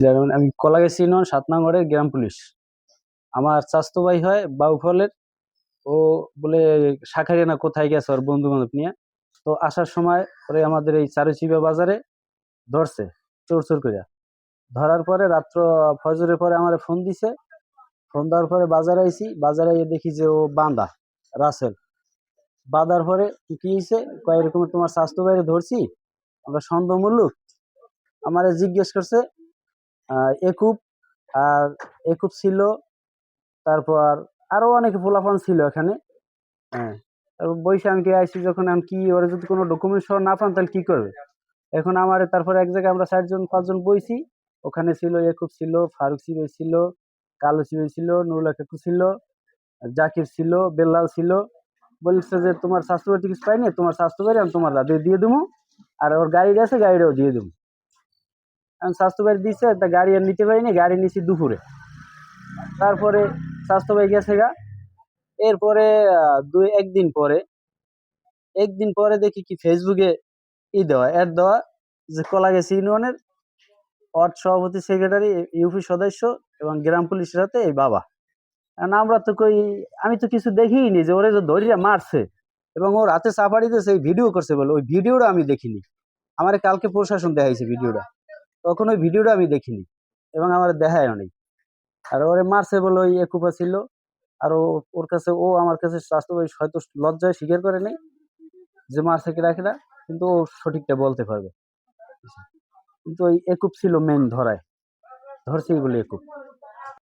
যেমন আমি কলাগাছি ইউনিয়ন ৭ নং ওয়ার্ডের গ্রাম পুলিশ। আমার চাচাতো ভাই হয় বাউফলের। ও বলে শাঁখারিয়া না কোথায় গেছে ওর বন্ধু-বান্ধব নিয়ে। তো আসার সময় ওরে আমাদের এই চারুচিবা বাজারে ধরছে চোর কইরা। ধরার পরে রাত্র ফজরের পরে আমারে ফোন দিছে। ফোন দেওয়ার পরে বাজারে আইছি। বাজারে গিয়ে দেখি যে ও বাঁধা, রাসেল। বাঁধার পরে কি হইছে? কয় এরকম তোমার চাচাতো ভাইরে ধরছি। আমরা সন্দেহমূলক। আমারে জিজ্ঞেস করছে একুব আর একুব ছিল, তারপর আরো অনেক পোলাপান ছিল এখানে। হ্যাঁ, তারপর বইসা আমি আইসি যখন আমি কি ওরা যদি কোনো ডকুমেন্ট সহ না পান তাহলে কি করবে? এখন আমারে তারপরে এক জায়গায় আমরা ৪ জন ৫ জন বইছি। ওখানে ছিল একুব ছিল, ফারুক সিবে ছিল, কালো সিবে ছিল, নুরুল্লাহ কাকু ছিল, জাকির ছিল, বেল্লাল ছিল। বলছে যে তোমার স্বাস্থ্য বাড়িতে কিছু পাইনি, তোমার স্বাস্থ্য বাড়ি আমি তোমার রাতে দিয়ে দেবো। আর ওর গাড়ি আছে গাড়িটাও দিয়ে দেবো। আমি স্বাস্থ্য বাড়ি দিছে, তা গাড়ি আর নিতে পারিনি, গাড়ি নিছি দুপুরে। তারপরে স্বাস্থ্য ভাই গেছে গা। এরপরে একদিন পরে দেখি কি ফেসবুকে দেওয়া অ্যাড দেওয়া যে কলাগাছি ইউনিয়নের ওয়ার্ড সভাপতি, সেক্রেটারি, ইউপি সদস্য এবং গ্রাম পুলিশের হাতে এই বাবা। কারণ আমরা তো আমি তো কিছু দেখিনি যে ওরে যে ধরিয়া মারছে এবং ওর হাতে চাপাড়ি দিয়েছে, এই ভিডিও করছে বলে ওই ভিডিওটা আমি দেখিনি। আমার কালকে প্রশাসন দেখাইছে ভিডিওটা, তখন ওই ভিডিওটা আমি দেখিনি এবং আমার দেখায় অনেক। আর ওরে মারছে বলে ওই একুপা ছিল। আর ওর কাছে আমার কাছে স্বাস্থ্য ভাই হয়তো লজ্জায় স্বীকার করে নাই যে মারছে কিনা কিনা, কিন্তু ও সঠিকটা বলতে পারবে। কিন্তু ওই একুব ছিল মেইন ধরছে বলে একুব।